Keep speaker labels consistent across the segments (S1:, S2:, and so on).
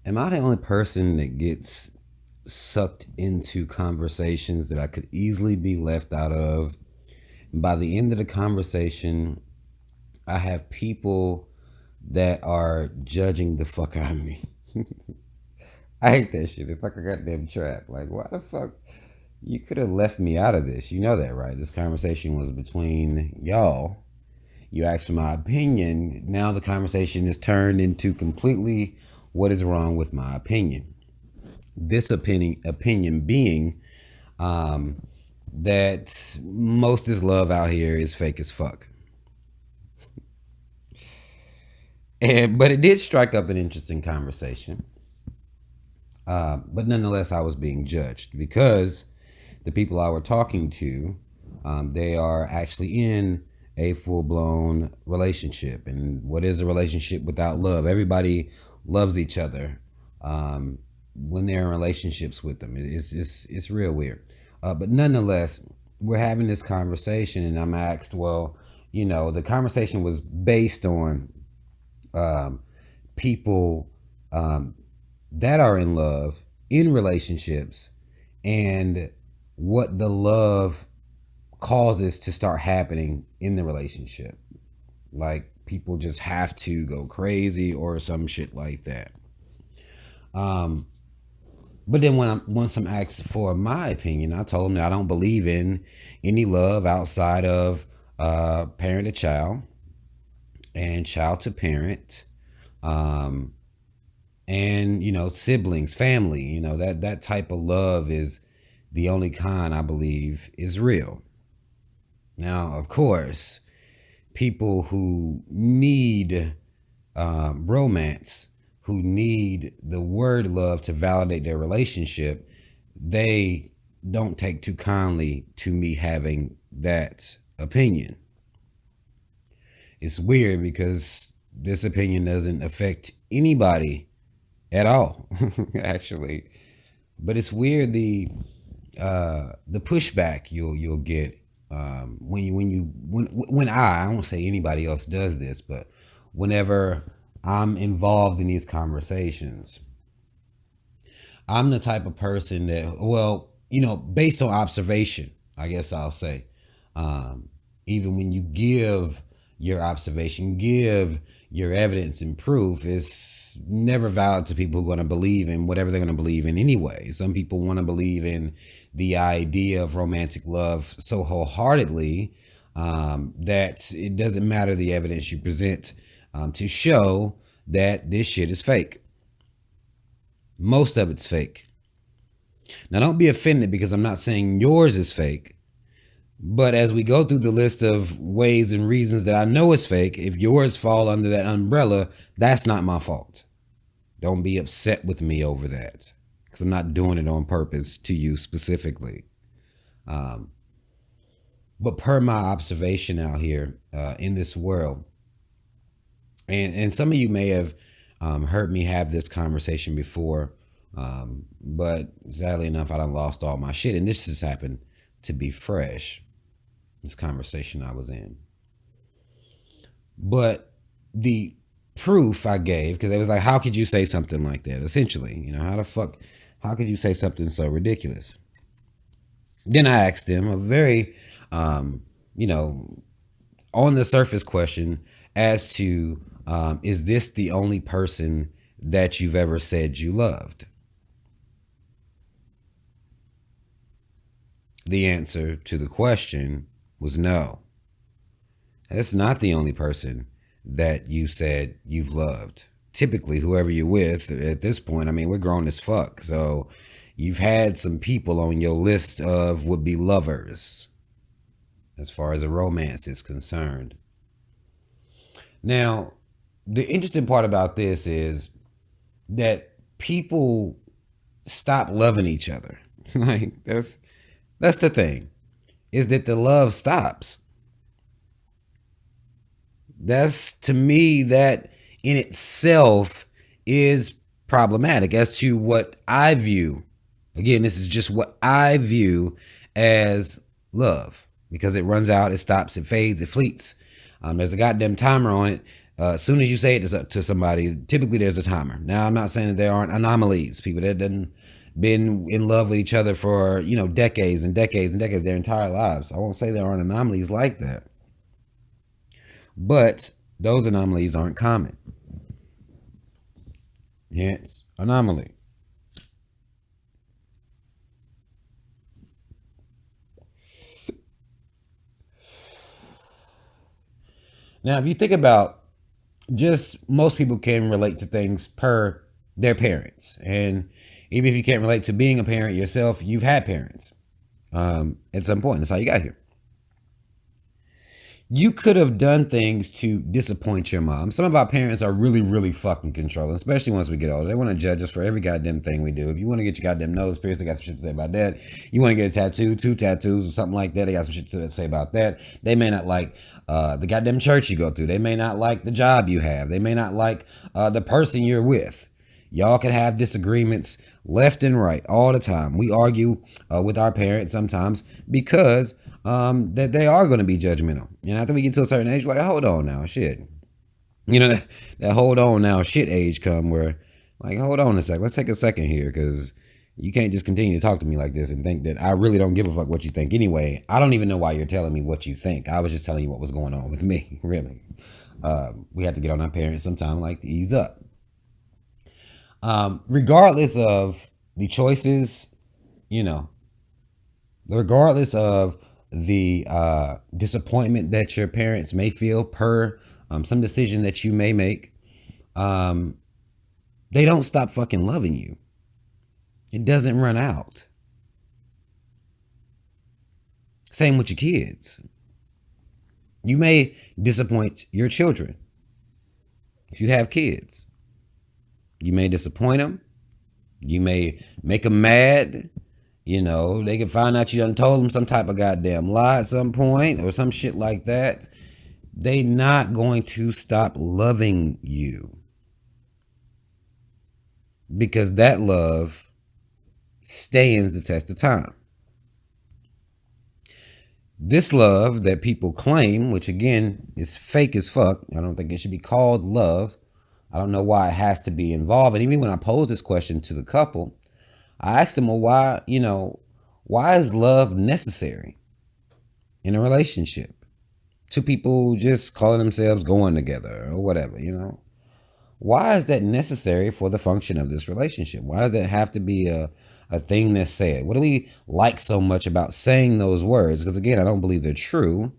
S1: Am I the only person that gets sucked into conversations that I could easily be left out of? And by the end of the conversation, I have people that are judging the fuck out of me. I hate that shit. It's like a goddamn trap. Like, why the fuck? You could have left me out of this. You know that, right? This conversation was between y'all. You asked for my opinion. Now the conversation is turned into completely what is wrong with my opinion. This opinion being um, that most of this love out here is fake as fuck. But it did strike up an interesting conversation. But nonetheless, I was being judged because the people I were talking to, they are actually in a full blown relationship. And what is a relationship without love? Everybody loves each other when they're in relationships with them. It's real weird. But nonetheless, we're having this conversation, and I'm asked, well, the conversation was based on um, people um, that are in love, in relationships, and what the love causes to start happening in the relationship. Like people just have to go crazy or some shit like that. Um, but then once I'm asked for my opinion, I told them that I don't believe in any love outside of parent to child and child to parent. Um, and siblings, family, that type of love is the only kind I believe is real. Now, of course, people who need romance, who need the word love to validate their relationship, they don't take too kindly to me having that opinion. It's weird because this opinion doesn't affect anybody at all, actually. But it's weird the pushback you'll get when I won't say anybody else does this, but whenever I'm involved in these conversations, I'm the type of person that, well, based on observation, I guess I'll say, um, even when you give your observation, give your evidence and proof, it's never valid to people who are going to believe in whatever they're going to believe in anyway. Some people want to believe in the idea of romantic love so wholeheartedly that it doesn't matter the evidence you present to show that this shit is fake. Most of it's fake. Now, don't be offended because I'm not saying yours is fake. But as we go through the list of ways and reasons that I know is fake, if yours fall under that umbrella, that's not my fault. Don't be upset with me over that because I'm not doing it on purpose to you specifically. Um, but per my observation out here in this world, and some of you may have heard me have this conversation before, but sadly enough, I done lost all my shit, and this just happened to be fresh. This conversation I was in, but the proof I gave, because it was like, how could you say something like that? Essentially, how the fuck, how could you say something so ridiculous? Then I asked them a very, you know, on the surface question as to is this the only person that you've ever said you loved? The answer to the question was no. That's not the only person that you said you've loved. Typically, whoever you're with at this point, I mean, we're grown as fuck. So you've had some people on your list of would be lovers as far as a romance is concerned. Now, the interesting part about this is that people stop loving each other. Like that's the thing. Is that the love stops. That's to me that in itself is problematic as to what I view. Again, this is just what I view as love because it runs out, it stops, it fades, it fleets. There's a goddamn timer on it As soon as you say it to somebody, typically there's a timer. Now, I'm not saying that there aren't anomalies, people that done been in love with each other for, decades and decades and decades, their entire lives. I won't say there aren't anomalies like that, but those anomalies aren't common. Hence, anomaly. Now, if you think about, just most people can relate to things per their parents. And even if you can't relate to being a parent yourself, you've had parents at some point. That's how you got here. You could have done things to disappoint your mom. Some of our parents are really, really fucking controlling, especially once we get older. They want to judge us for every goddamn thing we do. If you want to get your goddamn nose pierced, they got some shit to say about that. You want to get a tattoo, 2 tattoos or something like that, they got some shit to say about that. They may not like the goddamn church you go to. They may not like the job you have. They may not like the person you're with. Y'all can have disagreements left and right all the time. We argue with our parents sometimes because that they are going to be judgmental. And after we get to a certain age, we're like, hold on now, shit. That hold on now shit age come where, like, hold on a sec. Let's take a second here, because you can't just continue to talk to me like this and think that I really don't give a fuck what you think anyway. I don't even know why you're telling me what you think. I was just telling you what was going on with me, really. We have to get on our parents sometime, like, to ease up. Regardless of the choices, regardless of the disappointment that your parents may feel per some decision that you may make, they don't stop fucking loving you. It doesn't run out. Same with your kids. You may disappoint your children if you have kids. You may disappoint them. You may make them mad. They can find out you done told them some type of goddamn lie at some point or some shit like that. They not going to stop loving you, because that love stands the test of time. This love that people claim, which again is fake as fuck, I don't think it should be called love. I don't know why it has to be involved. And even when I pose this question to the couple, I asked them, well, why is love necessary in a relationship? Two people just calling themselves going together or whatever, Why is that necessary for the function of this relationship? Why does that have to be a thing that's said? What do we like so much about saying those words? Because again, I don't believe they're true.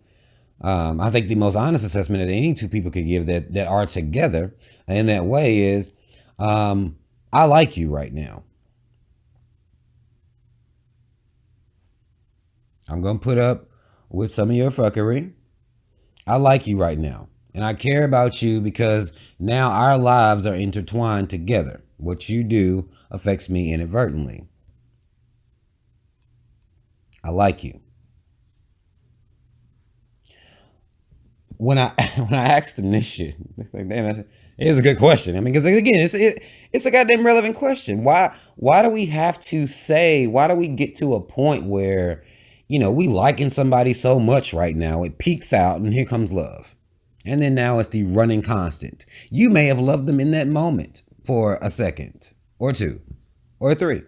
S1: I think the most honest assessment that any two people could give that are together in that way is, I like you right now. I'm going to put up with some of your fuckery. I like you right now. And I care about you because now our lives are intertwined together. What you do affects me inadvertently. I like you. When I asked them this shit, it's like, damn, it's a good question. I mean, because again, it's a goddamn relevant question. Why do we have to say? Why do we get to a point where, we liking somebody so much right now, it peaks out, and here comes love, and then now it's the running constant. You may have loved them in that moment for a second, or 2, or 3.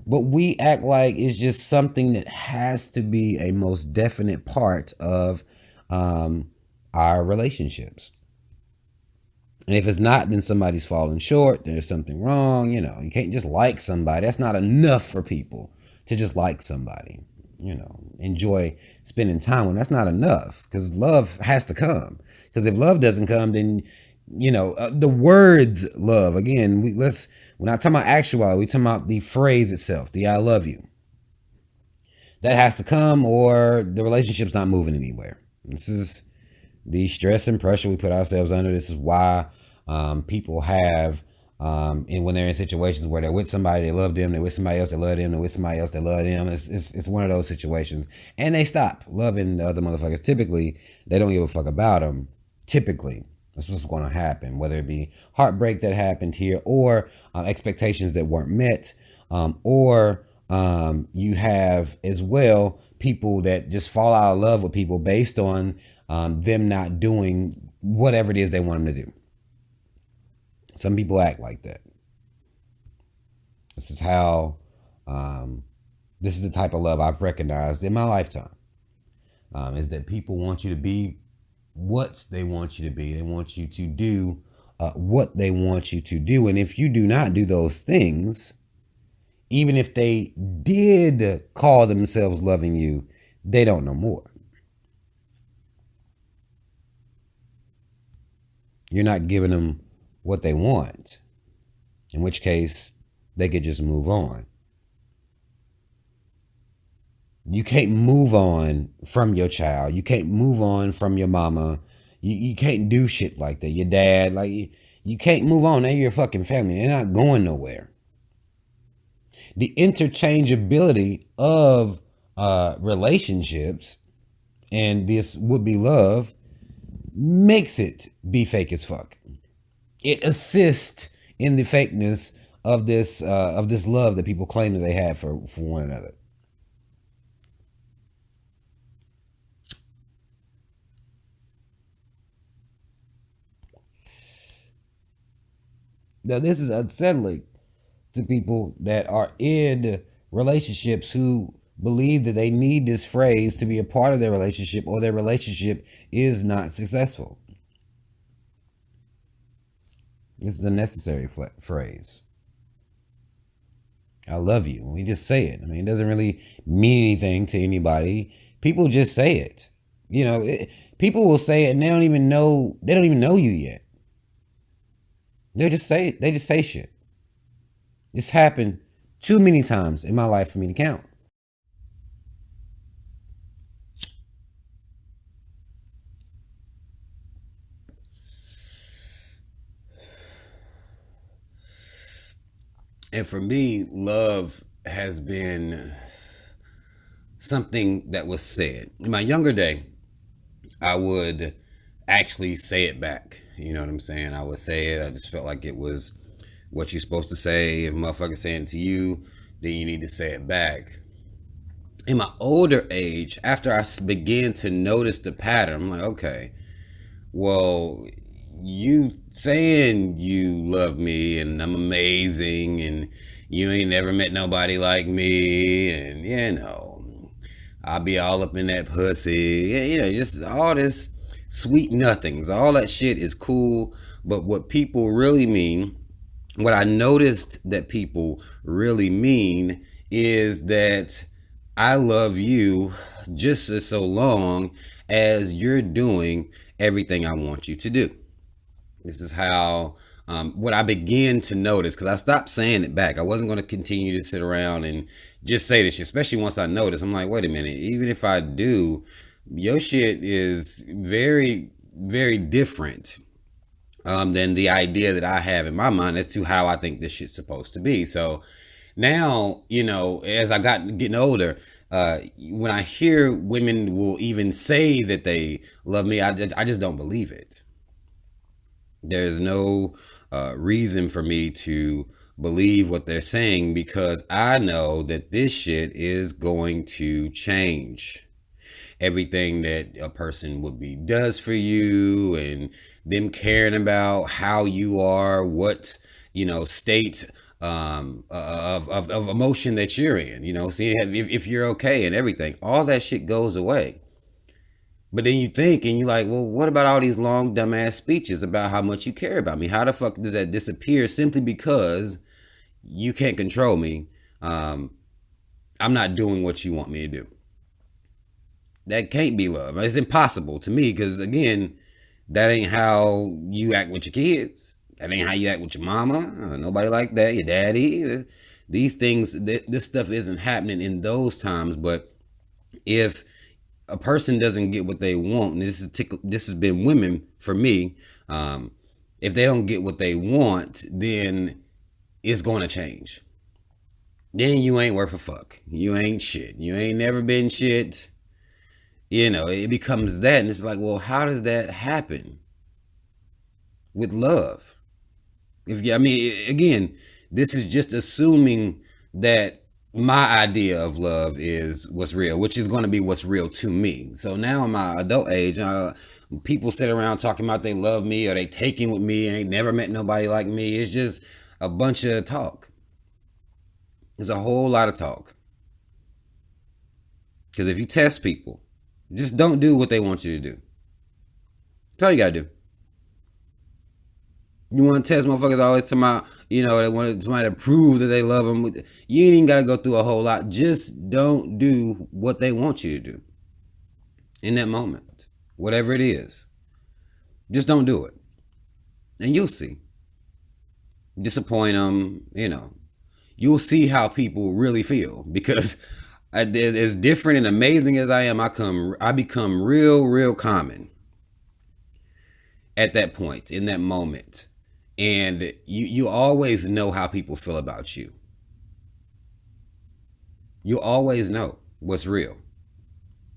S1: But we act like it's just something that has to be a most definite part of our relationships. And if it's not, then somebody's falling short. There's something wrong. You can't just like somebody. That's not enough for people to just like somebody. Enjoy spending time with them. That's not enough, because love has to come. Because if love doesn't come, then, the words love, again, we're not talking about actuality. We're talking about the phrase itself, the I love you. That has to come, or the relationship's not moving anywhere. This is the stress and pressure we put ourselves under. This is why people have, and when they're in situations where they're with somebody, they love them, they're with somebody else, they love them, they're with somebody else, they love them. It's one of those situations. And they stop loving the other motherfuckers. Typically, they don't give a fuck about them. Typically, that's what's going to happen, whether it be heartbreak that happened here, or expectations that weren't met, or you have as well people that just fall out of love with people based on them not doing whatever it is they want them to do. Some people act like that. This is how, this is the type of love I've recognized in my lifetime. Is that people want you to be what they want you to be. They want you to do what they want you to do. And if you do not do those things, even if they did call themselves loving you, they don't know more. You're not giving them what they want, in which case they could just move on. You can't move on from your child. You can't move on from your mama. You can't do shit like that. Your dad, like, you can't move on. They're your fucking family. They're not going nowhere. The interchangeability of relationships and this would-be love makes it be fake as fuck. It assists in the fakeness of this love that people claim that they have for one another. Now, this is unsettling to people that are in relationships who believe that they need this phrase to be a part of their relationship, or their relationship is not successful. This is a necessary phrase. I love you. We just say it. I mean, it doesn't really mean anything to anybody. People just say it. You know, people will say it and they don't even know you yet. They just say shit. It's happened too many times in my life for me to count. And for me, love has been something that was said. In my younger day, I would actually say it back. You know what I'm saying? I would say it. I just felt like it was what you're supposed to say. If a motherfucker saying it to you, then you need to say it back. In my older age, after I began to notice the pattern, I'm like, okay, well, you saying you love me and I'm amazing and you ain't never met nobody like me, and you know, I'll be all up in that pussy, you know, just all this sweet nothings. All that shit is cool, but what people really mean, what I noticed that people really mean, is that I love you just as so long as you're doing everything I want you to do. This is how, what I began to notice, because I stopped saying it back. I wasn't going to continue to sit around and just say this shit, especially once I noticed. I'm like, wait a minute, even if I do, your shit is very, very different than the idea that I have in my mind as to how I think this shit's supposed to be. So now, you know, as I getting older, when I hear women will even say that they love me, I just don't believe it. There's no reason for me to believe what they're saying, because I know that this shit is going to change. Everything that a person would be does for you, and them caring about how you are, what, you know, state of emotion that you're in, you know, see if you're okay and everything, all that shit goes away. But then you think and you're like, well, what about all these long dumbass speeches about how much you care about me? How the fuck does that disappear simply because you can't control me? I'm not doing what you want me to do. That can't be love. It's impossible to me, because again, that ain't how you act with your kids. That ain't how you act with your mama. Nobody like that. Your daddy. These things, this stuff isn't happening in those times. But if a person doesn't get what they want, and this has been women for me, if they don't get what they want, then it's going to change. Then you ain't worth a fuck. You ain't shit. You ain't never been shit. You know, it becomes that, and it's like, well, how does that happen with love? I mean, again, this is just assuming that my idea of love is what's real, which is going to be what's real to me. So now in my adult age, People sit around talking about they love me or they taking with me and they never met nobody like me. It's just a bunch of talk. There's a whole lot of talk. Because if you test people, just don't do what they want you to do. That's all you gotta do. You want to test motherfuckers always talking about, they want somebody to prove that they love them. You ain't even got to go through a whole lot. Just don't do what they want you to do in that moment. Whatever it is. Just don't do it. And you'll see. Disappoint them, You'll see how people really feel. Because as different and amazing as I am, I become real common at that point, in that moment. And you always know how people feel about you. You always know what's real.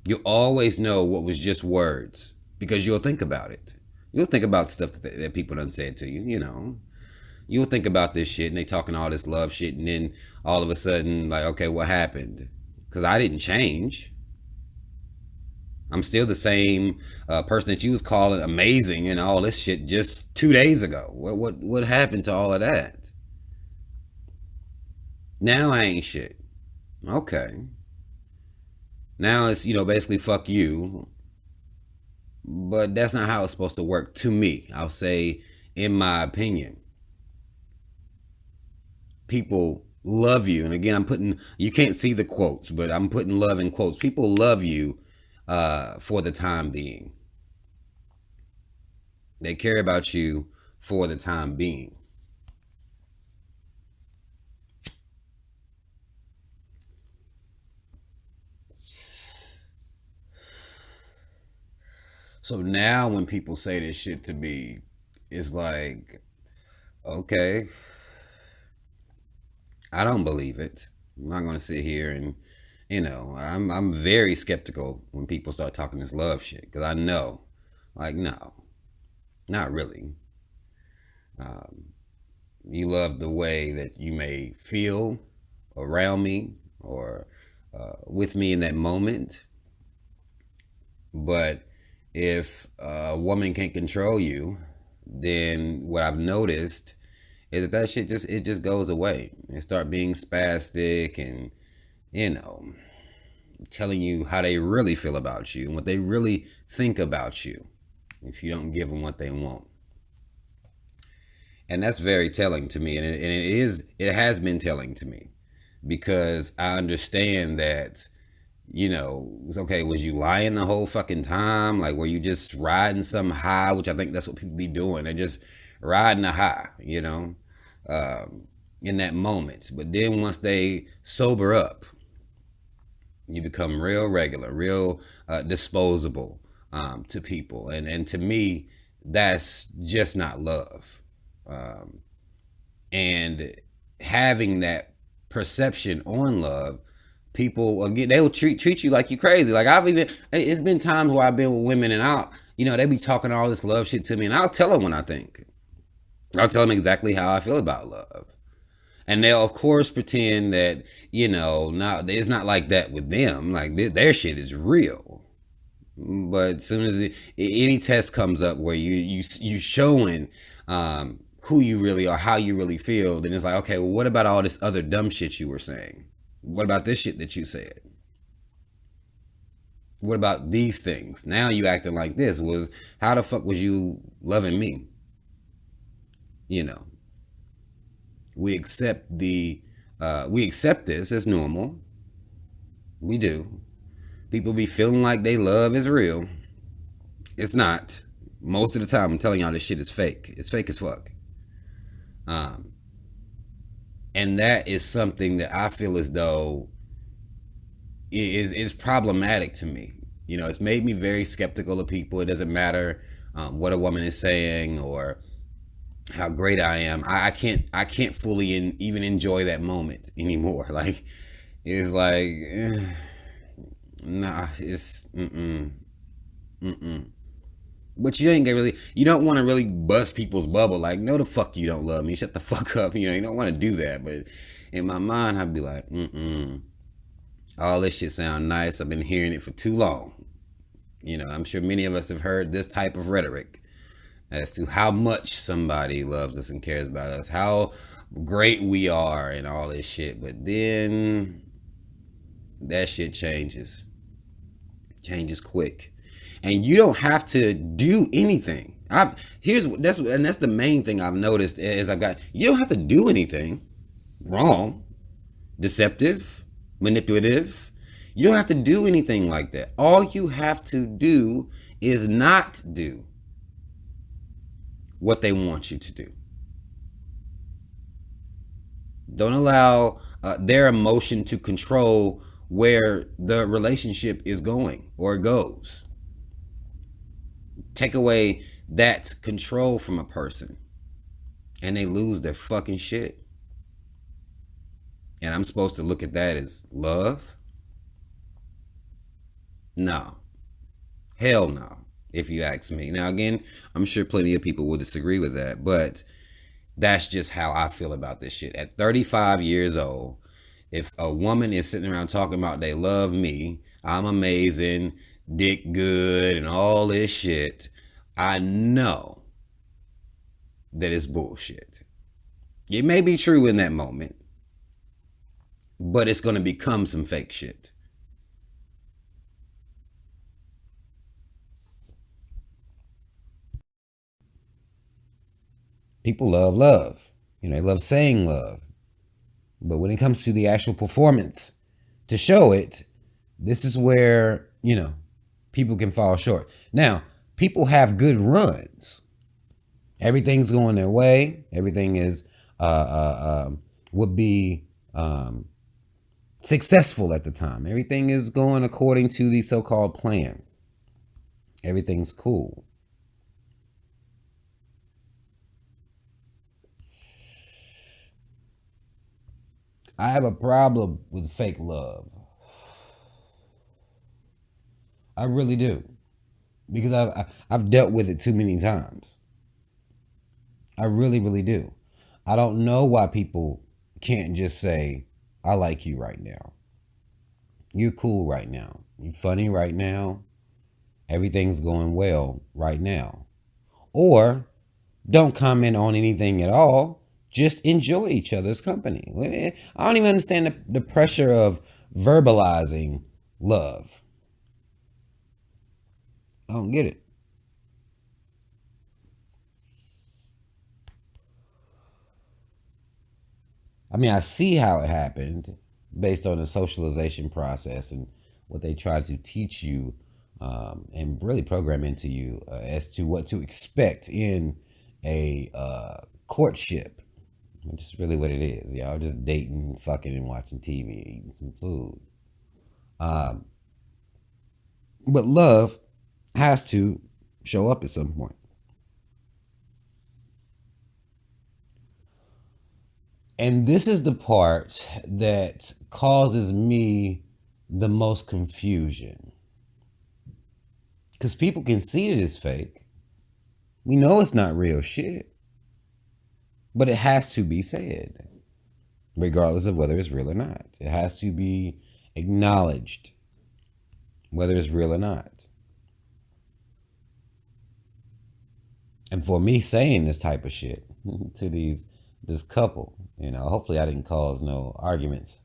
S1: You always know what was just words because you'll think about it. You'll think about stuff that people done said to you, You'll think about this shit and they talking all this love shit and then all of a sudden like, okay, what happened? Because I didn't change. I'm still the same person that you was calling amazing and all this shit just 2 days ago. What happened to all of that? Now I ain't shit. Okay. Now it's, basically fuck you. But that's not how it's supposed to work to me. I'll say, in my opinion. People love you. And again, you can't see the quotes, but I'm putting love in quotes. People love you for the time being. They care about you for the time being. So now when people say this shit to me, it's like, okay, I don't believe it. I'm not going to sit here and, I'm very skeptical when people start talking this love shit because I know, like, no, not really. You love the way that you may feel around me or with me in that moment. But if a woman can't control you, then what I've noticed is that shit just goes away. They start being spastic and, telling you how they really feel about you and what they really think about you if you don't give them what they want. And that's very telling to me. And it has been telling to me because I understand that, okay, was you lying the whole fucking time? Like, were you just riding some high, which I think that's what people be doing. They're just riding a high, in that moment. But then once they sober up, you become real regular, real disposable to people. And to me, that's just not love. And having that perception on love, people, again, they will treat you like you crazy. Like it's been times where I've been with women and they be talking all this love shit to me and I'll tell them what I think. I'll tell them exactly how I feel about love. And they'll, of course, pretend that, it's not like that with them. Like, their shit is real. But as soon as any test comes up where you showing who you really are, how you really feel, then it's like, okay, well, what about all this other dumb shit you were saying? What about this shit that you said? What about these things? Now you acting like this. How the fuck was you loving me? We accept we accept this as normal. We do. People be feeling like they love is real. It's not. Most of the time, I'm telling y'all this shit is fake. It's fake as fuck. And that is something that I feel as though is problematic to me. It's made me very skeptical of people. It doesn't matter what a woman is saying or how great I am. I can't fully even enjoy that moment anymore. Like, it's like, nah, it's But you don't want to really bust people's bubble. Like, no, the fuck you don't love me. Shut the fuck up. You don't want to do that. But in my mind, I'd be like, all this shit sound nice. I've been hearing it for too long. I'm sure many of us have heard this type of rhetoric as to how much somebody loves us and cares about us, how great we are, and all this shit. But then that shit changes quick, and you don't have to do anything. That's the main thing I've noticed is you don't have to do anything wrong, deceptive, manipulative. You don't have to do anything like that. All you have to do is not do what they want you to do. Don't allow their emotion to control where the relationship is going or goes. Take away that control from a person and they lose their fucking shit. And I'm supposed to look at that as love? No. Hell no, if you ask me. Now, again, I'm sure plenty of people will disagree with that, but that's just how I feel about this shit. At 35 years old, if a woman is sitting around talking about they love me, I'm amazing, dick good, and all this shit, I know that it's bullshit. It may be true in that moment, but it's going to become some fake shit. People love love. They love saying love. But when it comes to the actual performance to show it, this is where, people can fall short. Now, people have good runs. Everything's going their way. Everything is would be successful at the time. Everything is going according to the so-called plan. Everything's cool. I have a problem with fake love. I really do. Because I've dealt with it too many times. I really, really do. I don't know why people can't just say, I like you right now. You're cool right now. You're funny right now. Everything's going well right now. Or don't comment on anything at all. Just enjoy each other's company. I don't even understand the pressure of verbalizing love. I don't get it. I mean, I see how it happened based on the socialization process and what they try to teach you and really program into you as to what to expect in a courtship, which is really what it is. Y'all just dating, fucking, and watching TV, eating some food. But love has to show up at some point. And this is the part that causes me the most confusion. Because people can see it is fake. We know it's not real shit. But it has to be said, regardless of whether it's real or not. It has to be acknowledged, whether it's real or not. And for me saying this type of shit to this couple, hopefully I didn't cause no arguments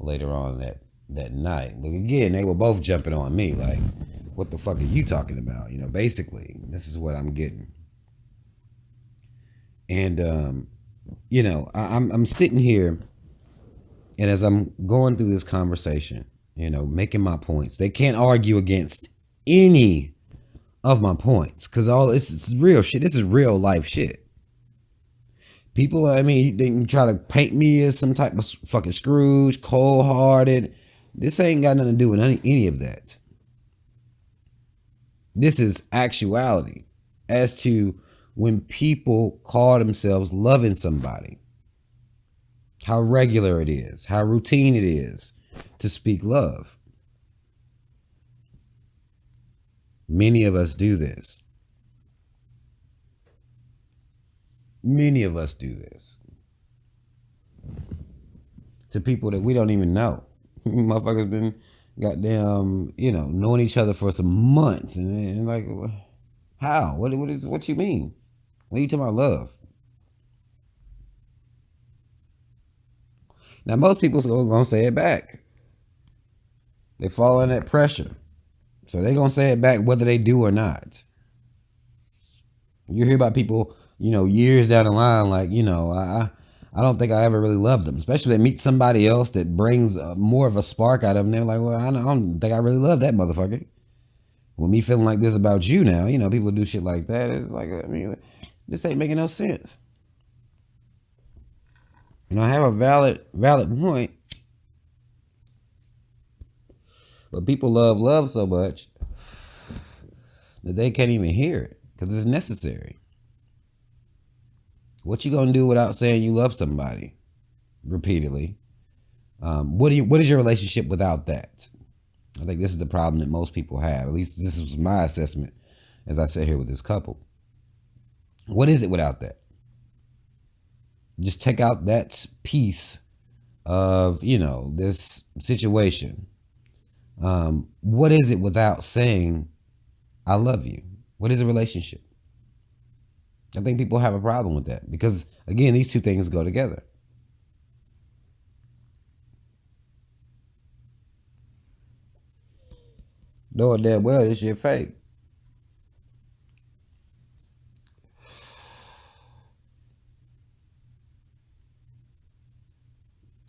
S1: later on that night. But again, they were both jumping on me like, what the fuck are you talking about? Basically, this is what I'm getting. And I'm sitting here, and as I'm going through this conversation, making my points, they can't argue against any of my points because all this is real shit. This is real life shit. People, they can try to paint me as some type of fucking Scrooge, cold-hearted. This ain't got nothing to do with any of that. This is actuality as to when people call themselves loving somebody. How regular it is, how routine it is to speak love. Many of us do this. Many of us do this to people that we don't even know. Motherfuckers been goddamn, knowing each other for some months, and like, how? What you mean? What are you talking about love? Now most people gonna say it back. They fall in that pressure, so they gonna say it back whether they do or not. You hear about people, years down the line, like, I don't think I ever really loved them. Especially if they meet somebody else that brings more of a spark out of them. They're like, well, I don't think I really love that motherfucker. With me feeling like this about you now, people do shit like that. It's like, I mean, this ain't making no sense. I have a valid point. But people love so much that they can't even hear it because it's necessary. What you gonna do without saying you love somebody repeatedly? What is your relationship without that? I think this is the problem that most people have. At least this is my assessment as I sit here with this couple. What is it without that? Just take out that piece of, this situation. What is it without saying, I love you? What is a relationship? I think people have a problem with that because, again, these two things go together. Knowing damn well this shit fake.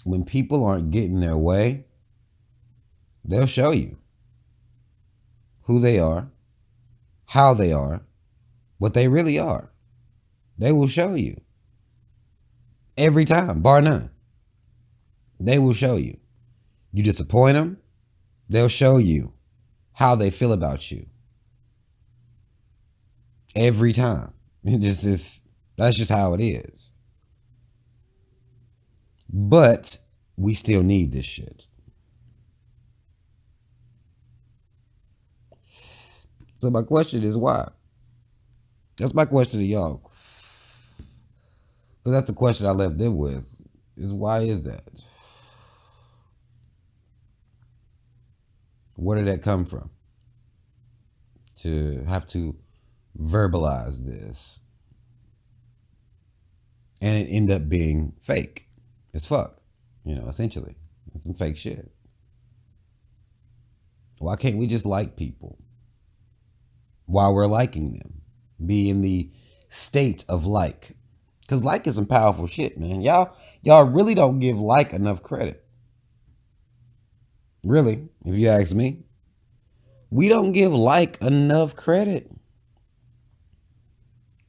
S1: When people aren't getting their way, they'll show you who they are, how they are, what they really are. They will show you. Every time, bar none. They will show you. You disappoint them, they'll show you how they feel about you. Every time. That's just how it is. But we still need this shit. So my question is why? That's my question to y'all. Because that's the question I left them with. Is why is that? Where did that come from? To have to verbalize this. And it end up being fake. It's fuck. Essentially. It's some fake shit. Why can't we just like people while we're liking them? Be in the state of like. Because like is some powerful shit, man. Y'all really don't give like enough credit. Really, if you ask me. We don't give like enough credit.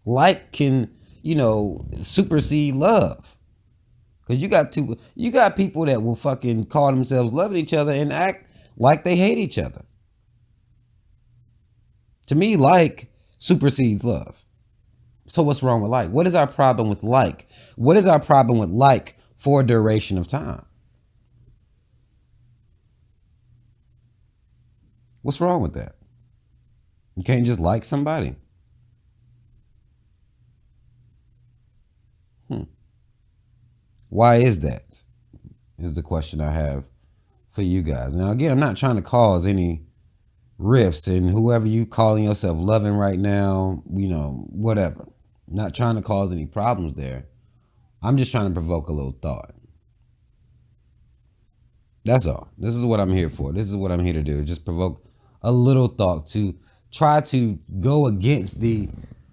S1: Like can, supersede love. Because you got people that will fucking call themselves loving each other and act like they hate each other. To me, like supersedes love. So what's wrong with like? What is our problem with like? What is our problem with like for a duration of time? What's wrong with that? You can't just like somebody. Why is that? Is the question I have for you guys. Now, again, I'm not trying to cause any rifts, and whoever you calling yourself loving right now, whatever. I'm not trying to cause any problems there. I'm just trying to provoke a little thought. That's all. This is what I'm here for. This is what I'm here to do. Just provoke a little thought to try to go against the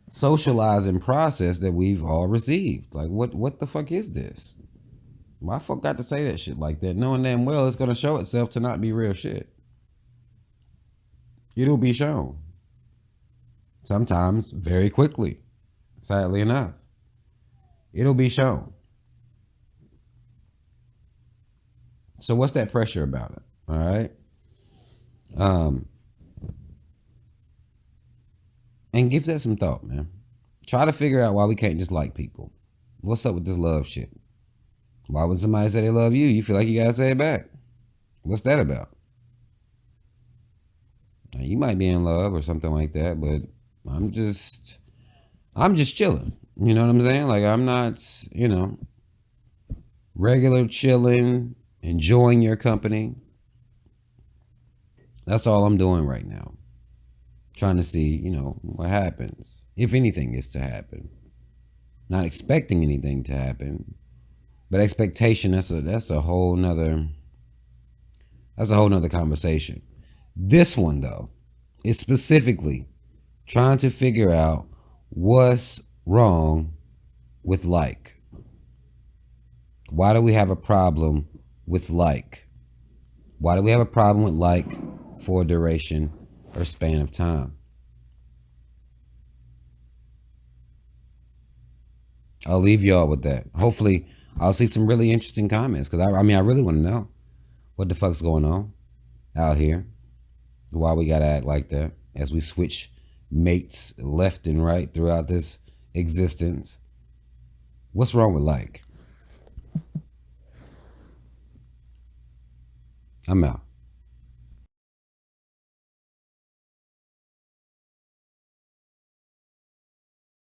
S1: socializing process that we've all received. Like, what the fuck is this? Why fuck got to say that shit like that, knowing damn well it's going to show itself to not be real shit? It'll be shown. Sometimes very quickly, sadly enough. It'll be shown. So what's that pressure about it? All right. And give that some thought, man. Try to figure out why we can't just like people. What's up with this love shit? Why would somebody say they love you? You feel like you gotta say it back. What's that about? Now, you might be in love or something like that, but I'm just chilling. You know what I'm saying? Like, I'm not, regular chilling, enjoying your company. That's all I'm doing right now. Trying to see, what happens. If anything is to happen. Not expecting anything to happen. But expectation, that's a whole nother conversation. This one though is specifically trying to figure out what's wrong with like. Why do we have a problem with like? Why do we have a problem with like for a duration or span of time? I'll leave y'all with that. Hopefully, I'll see some really interesting comments because I really want to know what the fuck's going on out here. Why we gotta act like that as we switch mates left and right throughout this existence. What's wrong with like? I'm out.